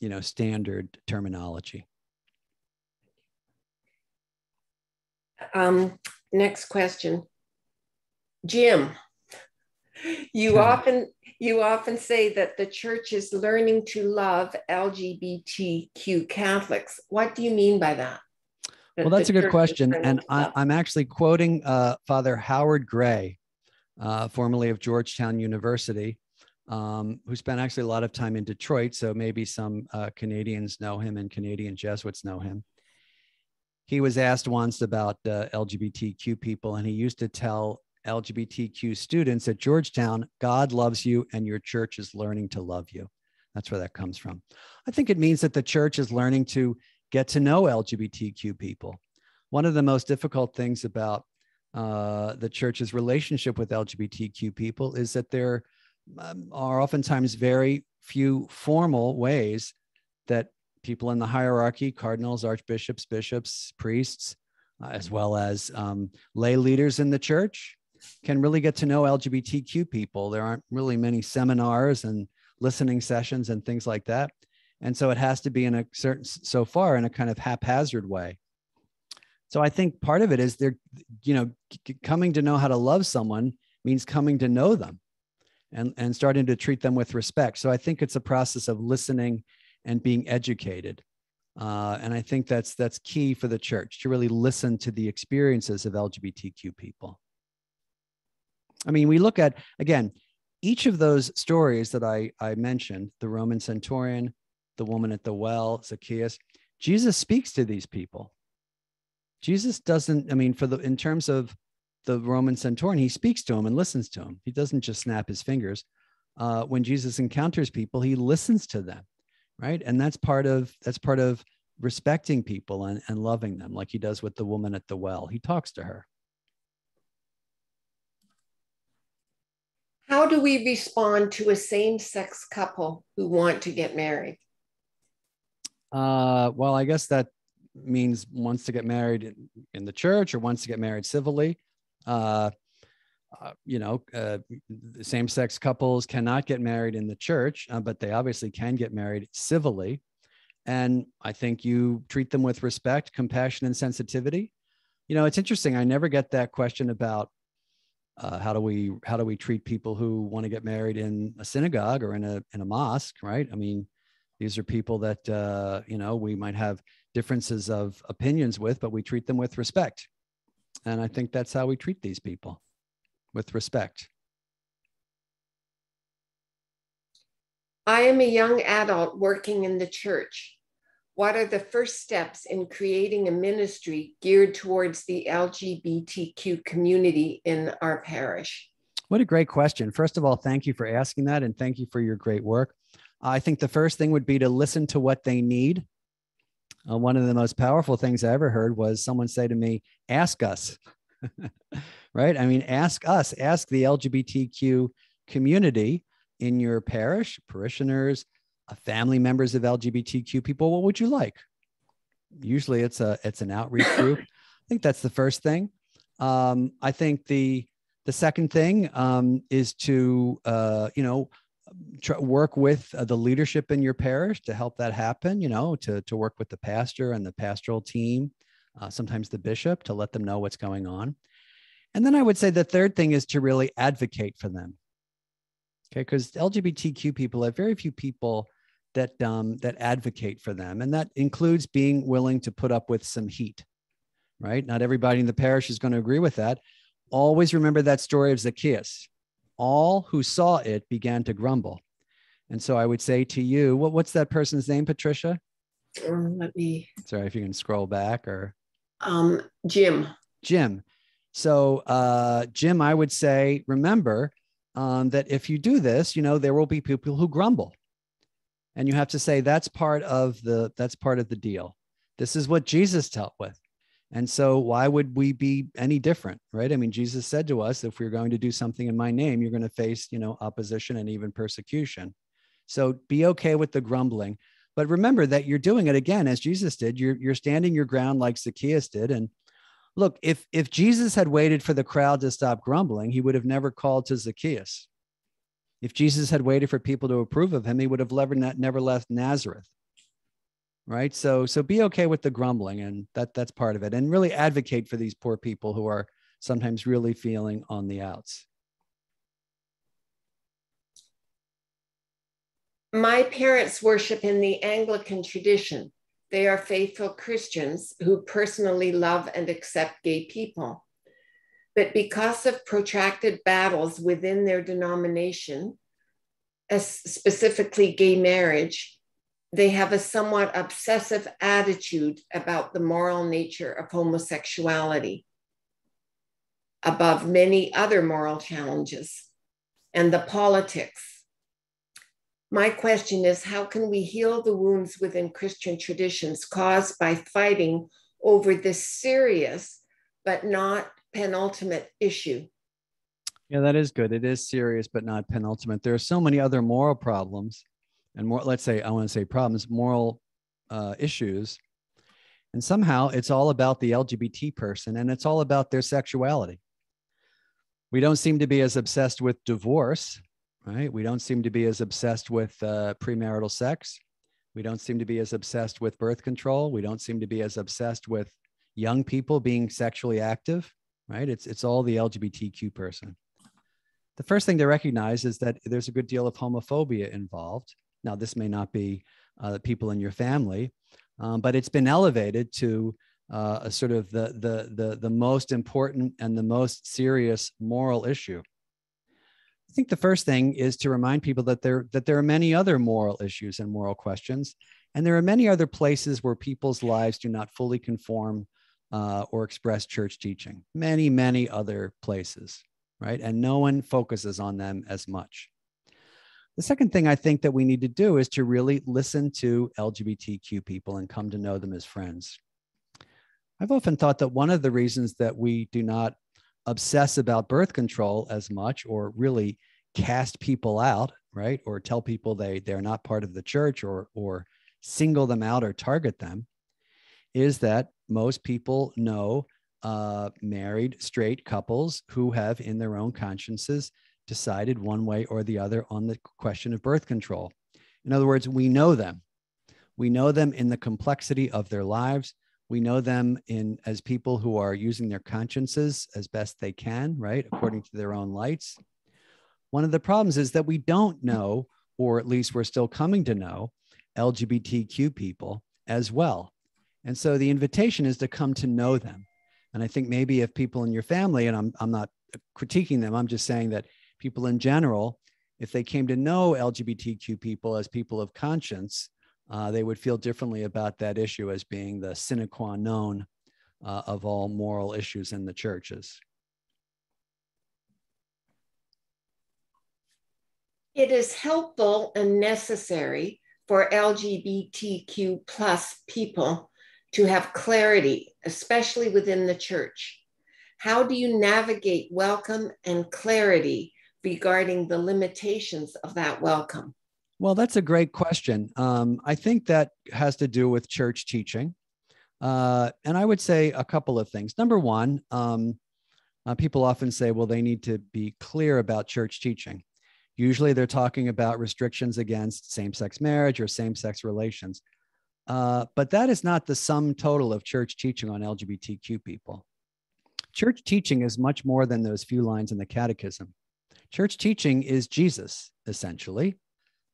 you know, standard terminology. Next question. Jim, you often say that the church is learning to love LGBTQ Catholics. What do you mean by that? Well, that's a good question. And I'm actually quoting Father Howard Gray, formerly of Georgetown University. who spent actually a lot of time in Detroit. So maybe some Canadians know him and Canadian Jesuits know him. He was asked once about LGBTQ people, and he used to tell LGBTQ students at Georgetown, God loves you and your church is learning to love you. That's where that comes from. I think it means that the church is learning to get to know LGBTQ people. One of the most difficult things about the church's relationship with LGBTQ people is that there are oftentimes very few formal ways that people in the hierarchy, cardinals, archbishops, bishops, priests, as well as lay leaders in the church, can really get to know LGBTQ people. There aren't really many seminars and listening sessions and things like that. And so it has to be in a certain, so far in a kind of haphazard way. So I think part of it is they're, coming to know how to love someone means coming to know them and starting to treat them with respect. So I think it's a process of listening and being educated. And I think that's key for the church, to really listen to the experiences of LGBTQ people. I mean, we look at, again, each of those stories that I mentioned, the Roman centurion, the woman at the well, Zacchaeus, Jesus speaks to these people. Jesus doesn't, I mean, in terms of the Roman centurion, he speaks to him and listens to him. He doesn't just snap his fingers. When Jesus encounters people, he listens to them, right? And that's part of respecting people and loving them, like he does with the woman at the well. He talks to her. How do we respond to a same-sex couple who want to get married? Well, I guess that means wants to get married in the church or wants to get married civilly. Same-sex couples cannot get married in the church, but they obviously can get married civilly. And I think you treat them with respect, compassion, and sensitivity. It's interesting. I never get that question about how do we treat people who want to get married in a synagogue or in a mosque, right? I mean, these are people that we might have differences of opinions with, but we treat them with respect. And I think that's how we treat these people, with respect. I am a young adult working in the church. What are the first steps in creating a ministry geared towards the LGBTQ community in our parish? What a great question. First of all, thank you for asking that, and thank you for your great work. I think the first thing would be to listen to what they need. One of the most powerful things I ever heard was someone say to me, ask us, right? I mean, ask us, ask the LGBTQ community in your parish, parishioners, family members of LGBTQ people, what would you like? Usually it's an outreach group. I think that's the first thing. I think the second thing is to, work with the leadership in your parish to help that happen, to work with the pastor and the pastoral team, sometimes the bishop, to let them know what's going on. And then I would say the third thing is to really advocate for them. Okay, because LGBTQ people have very few people that advocate for them. And that includes being willing to put up with some heat, right? Not everybody in the parish is going to agree with that. Always remember that story of Zacchaeus. All who saw it began to grumble. And so I would say to you, what's that person's name, Patricia? Sorry, if you can scroll back or. Jim. Jim. So Jim, I would say, remember that if you do this, there will be people who grumble. And you have to say, that's part of the deal. This is what Jesus dealt with. And so why would we be any different, right? I mean, Jesus said to us, if we're going to do something in my name, you're going to face, opposition and even persecution. So be okay with the grumbling, but remember that you're doing it again, as Jesus did. You're standing your ground like Zacchaeus did. And look, if Jesus had waited for the crowd to stop grumbling, he would have never called to Zacchaeus. If Jesus had waited for people to approve of him, he would have never left Nazareth. Right. So be okay with the grumbling, and that's part of it, and really advocate for these poor people who are sometimes really feeling on the outs. My parents worship in the Anglican tradition. They are faithful Christians who personally love and accept gay people. But because of protracted battles within their denomination, specifically gay marriage, they have a somewhat obsessive attitude about the moral nature of homosexuality above many other moral challenges and the politics. My question is, how can we heal the wounds within Christian traditions caused by fighting over this serious but not penultimate issue? Yeah, that is good. It is serious, but not penultimate. There are so many other moral problems and more, let's say, I want to say problems, moral issues. And somehow it's all about the LGBT person and it's all about their sexuality. We don't seem to be as obsessed with divorce, right? We don't seem to be as obsessed with premarital sex. We don't seem to be as obsessed with birth control. We don't seem to be as obsessed with young people being sexually active, right? It's all the LGBTQ person. The first thing to recognize is that there's a good deal of homophobia involved. Now, this may not be the people in your family, but it's been elevated to a sort of the most important and the most serious moral issue. I think the first thing is to remind people that there are many other moral issues and moral questions, and there are many other places where people's lives do not fully conform or express church teaching. Many, many other places, right? And no one focuses on them as much. The second thing I think that we need to do is to really listen to LGBTQ people and come to know them as friends. I've often thought that one of the reasons that we do not obsess about birth control as much or really cast people out, right? Or tell people they're not part of the church or single them out or target them is that most people know married straight couples who have in their own consciences decided one way or the other on the question of birth control. In other words, we know them. We know them in the complexity of their lives. We know them as people who are using their consciences as best they can, right, according to their own lights. One of the problems is that we don't know, or at least we're still coming to know, LGBTQ people as well. And so the invitation is to come to know them. And I think maybe if people in your family, and I'm not critiquing them, I'm just saying that people in general, if they came to know LGBTQ people as people of conscience, they would feel differently about that issue as being the sine qua non of all moral issues in the churches. It is helpful and necessary for LGBTQ plus people to have clarity, especially within the church. How do you navigate welcome and clarity regarding the limitations of that welcome? Well, that's a great question. I think that has to do with church teaching. And I would say a couple of things. Number one, people often say, well, they need to be clear about church teaching. Usually they're talking about restrictions against same-sex marriage or same-sex relations. But that is not the sum total of church teaching on LGBTQ people. Church teaching is much more than those few lines in the catechism. Church teaching is Jesus, essentially.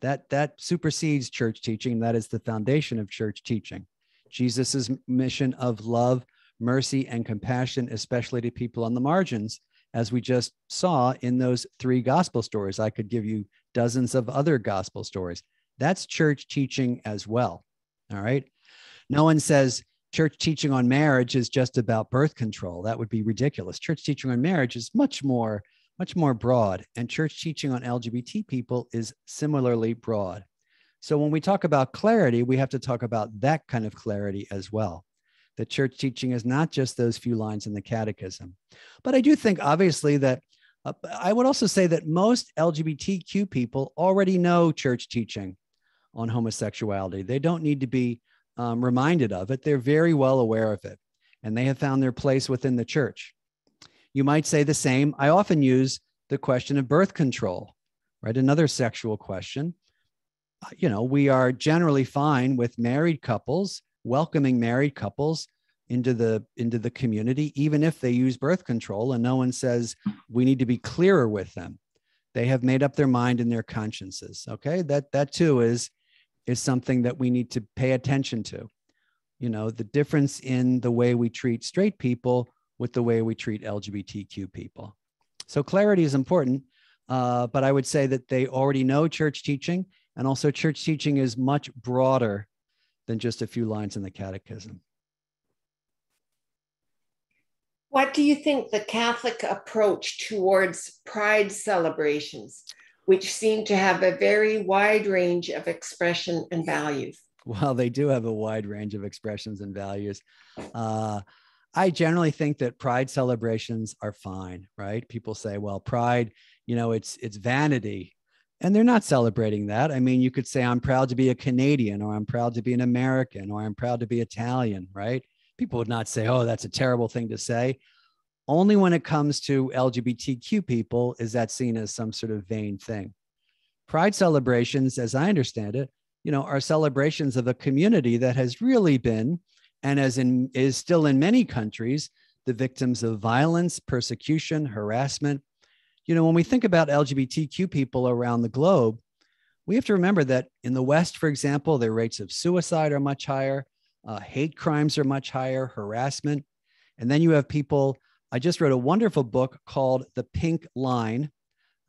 That supersedes church teaching. That is the foundation of church teaching. Jesus's mission of love, mercy, and compassion, especially to people on the margins, as we just saw in those 3 gospel stories. I could give you dozens of other gospel stories. That's church teaching as well. All right. No one says church teaching on marriage is just about birth control. That would be ridiculous. Church teaching on marriage is much more broad, and church teaching on LGBT people is similarly broad. So when we talk about clarity, we have to talk about that kind of clarity as well. The church teaching is not just those few lines in the catechism. But I do think, obviously, that I would also say that most LGBTQ people already know church teaching on homosexuality. They don't need to be reminded of it. They're very well aware of it, and they have found their place within the church. You might say the same. I often use the question of birth control, right? Another sexual question. We are generally fine with married couples, welcoming married couples into the community, even if they use birth control, and no one says we need to be clearer with them. They have made up their mind in their consciences. Okay, that too is something that we need to pay attention to. The difference in the way we treat straight people with the way we treat LGBTQ people. So clarity is important, But I would say that they already know church teaching, and also church teaching is much broader than just a few lines in the catechism. What do you think the Catholic approach towards Pride celebrations, which seem to have a very wide range of expression and values? Well, they do have a wide range of expressions and values. I generally think that Pride celebrations are fine, right? People say, well, Pride, it's vanity. And they're not celebrating that. I mean, you could say, I'm proud to be a Canadian, or I'm proud to be an American, or I'm proud to be Italian, right? People would not say, oh, that's a terrible thing to say. Only when it comes to LGBTQ people is that seen as some sort of vain thing. Pride celebrations, as I understand it, are celebrations of a community that has really been, and is still in many countries, the victims of violence, persecution, harassment. When we think about LGBTQ people around the globe, we have to remember that in the West, for example, their rates of suicide are much higher, hate crimes are much higher, harassment. And then you have people, I just wrote a wonderful book called The Pink Line.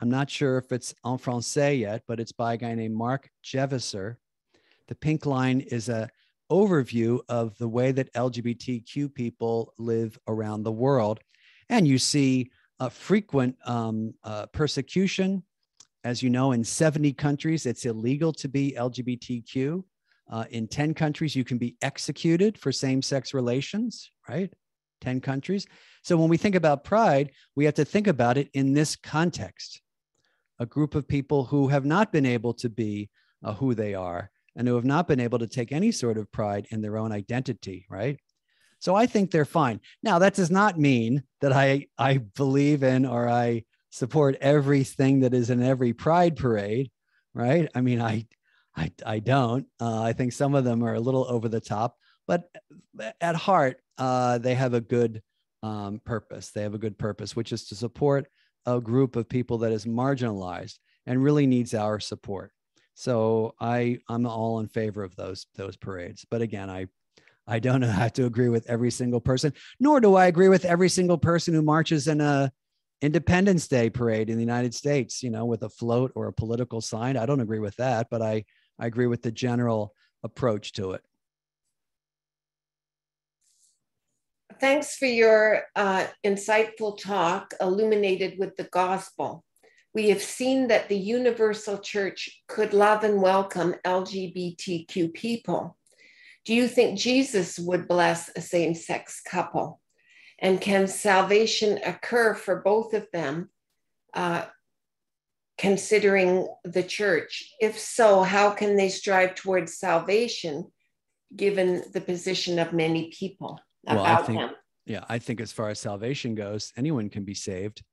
I'm not sure if it's en français yet, but it's by a guy named Mark Jevisser. The Pink Line is an overview of the way that LGBTQ people live around the world. And you see frequent persecution. As you know, in 70 countries, it's illegal to be LGBTQ. In 10 countries, you can be executed for same-sex relations, right? 10 countries. So when we think about Pride, we have to think about it in this context. A group of people who have not been able to be who they are, and who have not been able to take any sort of pride in their own identity, right? So I think they're fine. Now, that does not mean that I believe in or I support everything that is in every Pride parade, right? I mean, I don't. I think some of them are a little over the top, but at heart, they have a good purpose. They have a good purpose, which is to support a group of people that is marginalized and really needs our support. So I'm all in favor of those parades. But again, I don't have to agree with every single person, nor do I agree with every single person who marches in a Independence Day parade in the United States, with a float or a political sign. I don't agree with that, but I agree with the general approach to it. Thanks for your insightful talk, illuminated with the gospel. We have seen that the universal church could love and welcome LGBTQ people. Do you think Jesus would bless a same-sex couple? And can salvation occur for both of them, considering the church? If so, how can they strive towards salvation, given the position of many people about them? Yeah, I think as far as salvation goes, anyone can be saved.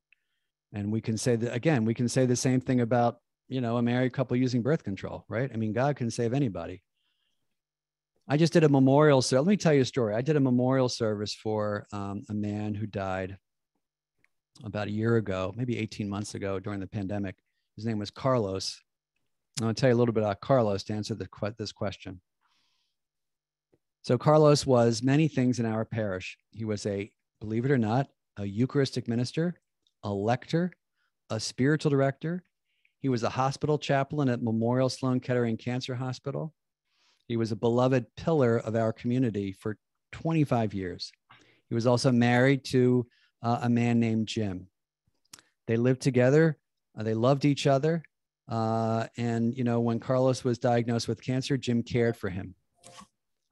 And we can say that, again, we can say the same thing about, a married couple using birth control, right? I mean, God can save anybody. I just did a memorial service. Let me tell you a story. I did a memorial service for a man who died about a year ago, maybe 18 months ago during the pandemic. His name was Carlos. I'll tell you a little bit about Carlos to answer this question. So Carlos was many things in our parish. He was believe it or not, a Eucharistic minister, a lector, a spiritual director. He was a hospital chaplain at Memorial Sloan Kettering Cancer Hospital. He was a beloved pillar of our community for 25 years. He was also married to a man named Jim. They lived together. They loved each other. And, when Carlos was diagnosed with cancer, Jim cared for him.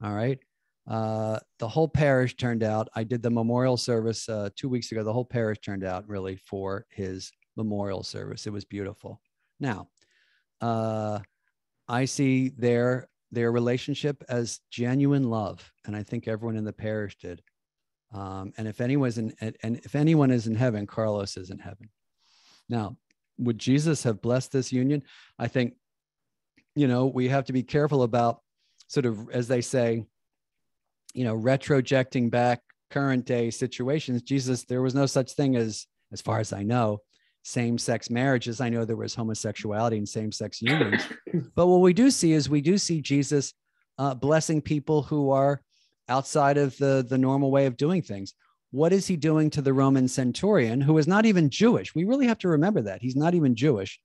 All right. The whole parish turned out. I did the memorial service 2 weeks ago. The whole parish turned out really for his memorial service. It was beautiful. Now, I see their relationship as genuine love, and I think everyone in the parish did. And if anyone is in heaven, Carlos is in heaven. Now, would Jesus have blessed this union? I think, we have to be careful about sort of, as they say, retrojecting back current day situations. Jesus, there was no such thing as far as I know, same-sex marriages. I know there was homosexuality and same-sex unions, but what we do see is Jesus blessing people who are outside of the normal way of doing things. what is he doing to the Roman centurion, who is not even Jewish? We really have to remember that. He's not even Jewish,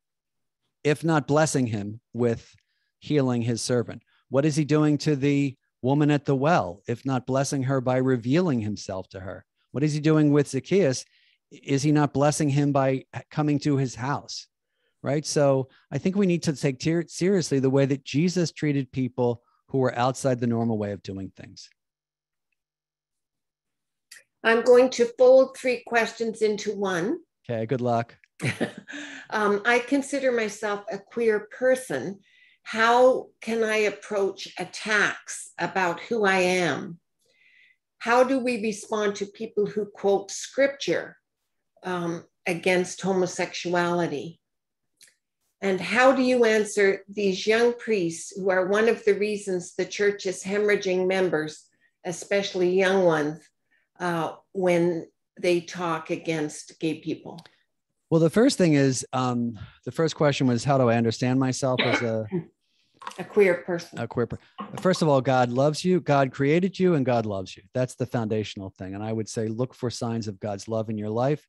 if not blessing him with healing his servant. What is he doing to the woman at the well, if not blessing her by revealing himself to her? What is he doing with Zacchaeus? Is he not blessing him by coming to his house? Right? So I think we need to take seriously the way that Jesus treated people who were outside the normal way of doing things. I'm going to fold 3 questions into one. Okay, good luck. I consider myself a queer person. How can I approach attacks about who I am? How do we respond to people who quote scripture against homosexuality? And how do you answer these young priests who are one of the reasons the church is hemorrhaging members, especially young ones, when they talk against gay people? Well, the first thing is, the first question was, how do I understand myself as a queer person? First of all, God loves you. God created you and God loves you. That's the foundational thing. And I would say, look for signs of God's love in your life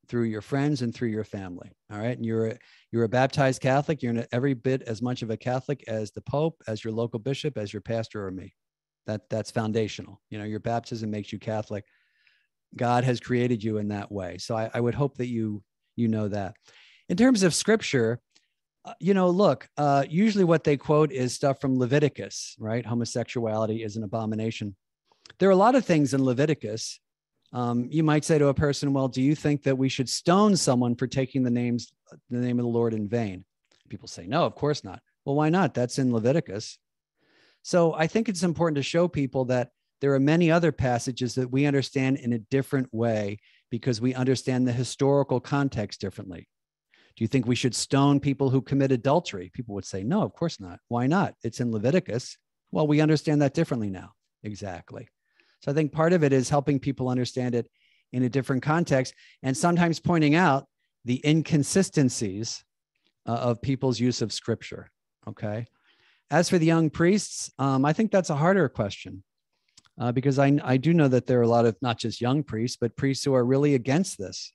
through your friends and through your family. All right. And you're a baptized Catholic. You're every bit as much of a Catholic as the Pope, as your local bishop, as your pastor or me. That's foundational. You know, your baptism makes you Catholic. God has created you in that way. So I would hope that you know that. In terms of scripture, look, usually what they quote is stuff from Leviticus, right? Homosexuality is an abomination. There are a lot of things in Leviticus. You might say to a person, well, do you think that we should stone someone for taking the name of the Lord in vain? People say, no, of course not. Well, why not? That's in Leviticus. So I think it's important to show people that there are many other passages that we understand in a different way because we understand the historical context differently. Do you think we should stone people who commit adultery? People would say, no, of course not. Why not? It's in Leviticus. Well, we understand that differently now. Exactly. So I think part of it is helping people understand it in a different context and sometimes pointing out the inconsistencies of people's use of scripture. Okay. As for the young priests, I think that's a harder question because I do know that there are a lot of not just young priests, but priests who are really against this.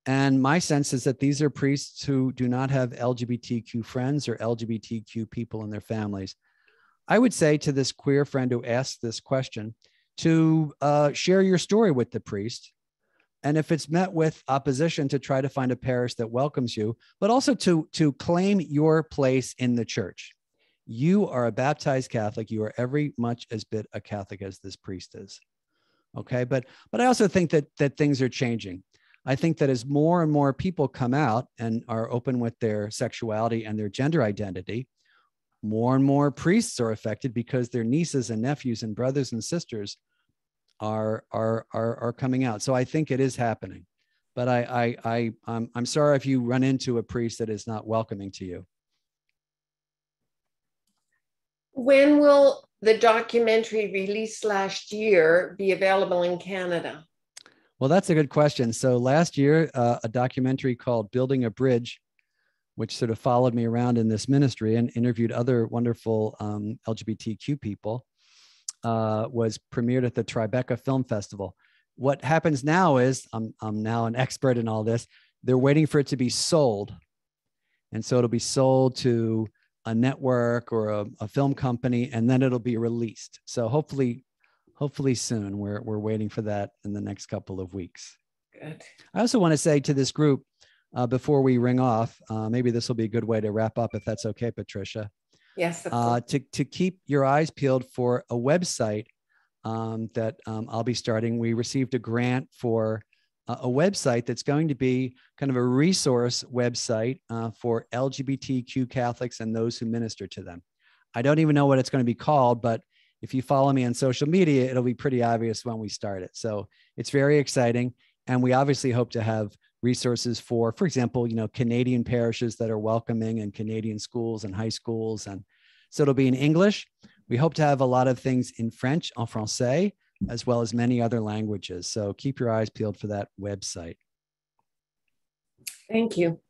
And my sense is that these are priests who do not have LGBTQ friends or LGBTQ people in their families. I would say to this queer friend who asked this question to share your story with the priest. And if it's met with opposition, to try to find a parish that welcomes you, but also to claim your place in the church. You are a baptized Catholic. You are every much as bit a Catholic as this priest is. Okay, but I also think that things are changing. I think that as more and more people come out and are open with their sexuality and their gender identity, more and more priests are affected because their nieces and nephews and brothers and sisters are coming out. So I think it is happening. But I'm sorry if you run into a priest that is not welcoming to you. When will the documentary released last year be available in Canada? Well, that's a good question. So last year, a documentary called Building a Bridge, which sort of followed me around in this ministry and interviewed other wonderful LGBTQ people, was premiered at the Tribeca Film Festival. What happens now is, I'm now an expert in all this, they're waiting for it to be sold. And so it'll be sold to a network or a film company, and then it'll be released. So hopefully soon. We're waiting for that in the next couple of weeks. Good. I also want to say to this group, before we ring off, maybe this will be a good way to wrap up, if that's okay, Patricia. Yes. To keep your eyes peeled for a website that I'll be starting. We received a grant for a website that's going to be kind of a resource website for LGBTQ Catholics and those who minister to them. I don't even know what it's going to be called, but if you follow me on social media, it'll be pretty obvious when we start it. So it's very exciting. And we obviously hope to have resources for example, Canadian parishes that are welcoming and Canadian schools and high schools. And so it'll be in English. We hope to have a lot of things in French, en français, as well as many other languages. So keep your eyes peeled for that website. Thank you.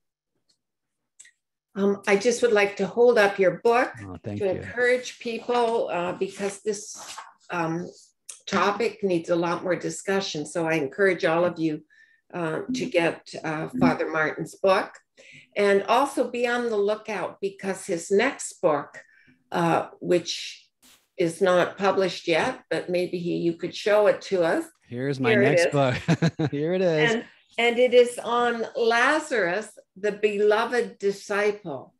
I just would like to hold up your book to encourage people because this topic needs a lot more discussion. So I encourage all of you to get Father Martin's book, and also be on the lookout because his next book, which is not published yet, but maybe you could show it to us. Here's my next book. Here it is. And it is on Lazarus, the beloved disciple.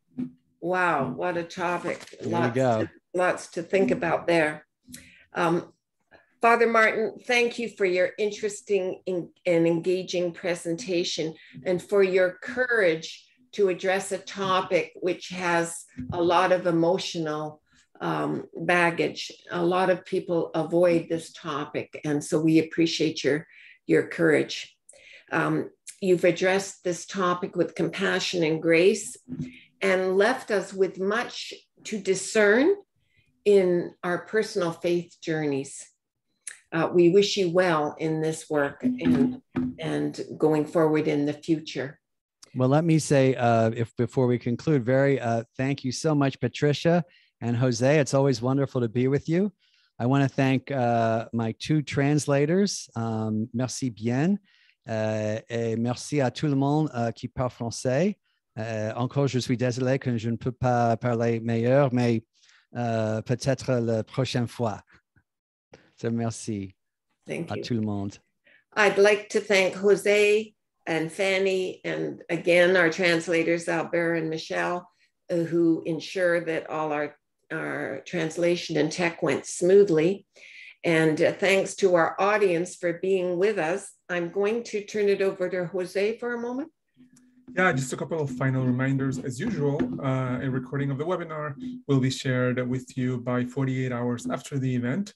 Wow, what a topic. Lots to think about there. Father Martin, thank you for your interesting and engaging presentation and for your courage to address a topic which has a lot of emotional baggage. A lot of people avoid this topic, and so we appreciate your courage. You've addressed this topic with compassion and grace and left us with much to discern in our personal faith journeys. We wish you well in this work and going forward in the future. Well, let me say, before we conclude, thank you so much, Patricia and Jose. It's always wonderful to be with you. I want to thank my two translators. Merci bien. Et merci à tout le monde qui parle français. Encore, je suis désolé que je ne peux pas parler meilleur, mais peut-être la prochaine fois. So merci à tout le monde. I'd like to thank Jose and Fanny, and again, our translators, Albert and Michelle, who ensure that all our translation and tech went smoothly. And thanks to our audience for being with us. I'm going to turn it over to Jose for a moment. Yeah, just a couple of final reminders. As usual, a recording of the webinar will be shared with you by 48 hours after the event.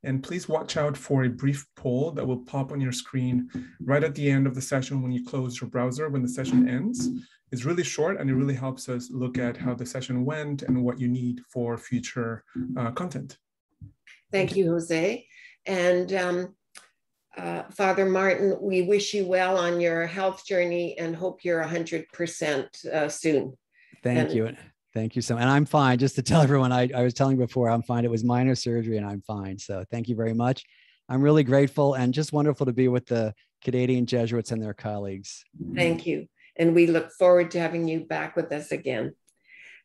And please watch out for a brief poll that will pop on your screen right at the end of the session when you close your browser, when the session ends. It's really short and it really helps us look at how the session went and what you need for future content. Thank you, Jose. And Father Martin, we wish you well on your health journey and hope you're 100% soon. Thank you. Thank you so much. And I'm fine. Just to tell everyone, I was telling before, I'm fine. It was minor surgery and I'm fine. So thank you very much. I'm really grateful and just wonderful to be with the Canadian Jesuits and their colleagues. Thank you. And we look forward to having you back with us again.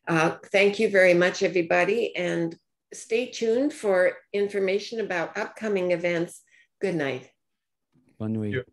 Thank you very much, everybody. And stay tuned for information about upcoming events. Good night. Bonne nuit.